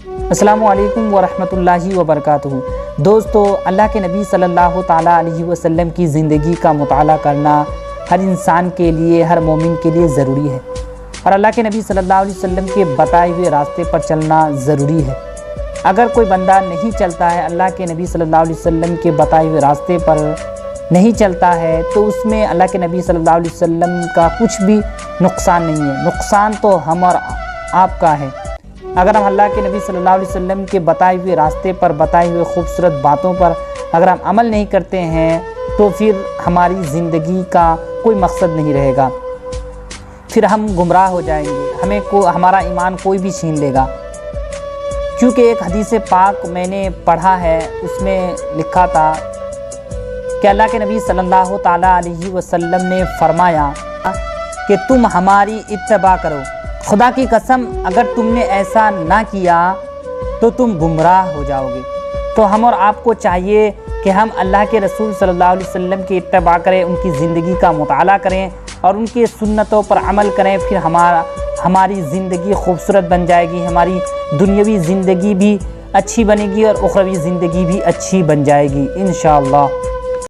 السلام علیکم ورحمۃ اللہ وبرکاتہ۔ دوستو، اللہ کے نبی صلی اللہ تعالیٰ علیہ وسلم کی زندگی کا مطالعہ کرنا ہر انسان کے لیے، ہر مومن کے لیے ضروری ہے، اور اللہ کے نبی صلی اللہ علیہ وسلم کے بتائے ہوئے راستے پر چلنا ضروری ہے۔ اگر کوئی بندہ نہیں چلتا ہے، اللہ کے نبی صلی اللہ علیہ وسلم کے بتائے ہوئے راستے پر نہیں چلتا ہے، تو اس میں اللہ کے نبی صلی اللہ علیہ وسلم کا کچھ بھی نقصان نہیں ہے۔ نقصان تو ہم اور آپ کا ہے۔ اگر ہم اللہ کے نبی صلی اللہ علیہ وسلم کے بتائے ہوئے راستے پر، بتائے ہوئے خوبصورت باتوں پر اگر ہم عمل نہیں کرتے ہیں، تو پھر ہماری زندگی کا کوئی مقصد نہیں رہے گا، پھر ہم گمراہ ہو جائیں گے، ہمارا ایمان کوئی بھی چھین لے گا۔ کیونکہ ایک حدیث پاک میں نے پڑھا ہے، اس میں لکھا تھا کہ اللہ کے نبی صلی اللہ تعالیٰ علیہ وسلم نے فرمایا کہ تم ہماری اتباع کرو، خدا کی قسم اگر تم نے ایسا نہ کیا تو تم گمراہ ہو جاؤ گے۔ تو ہم اور آپ کو چاہیے کہ ہم اللہ کے رسول صلی اللہ علیہ وسلم کی اتباع کریں، ان کی زندگی کا مطالعہ کریں اور ان کی سنتوں پر عمل کریں، پھر ہماری زندگی خوبصورت بن جائے گی، ہماری دنیاوی زندگی بھی اچھی بنے گی اور اخروی زندگی بھی اچھی بن جائے گی انشاءاللہ۔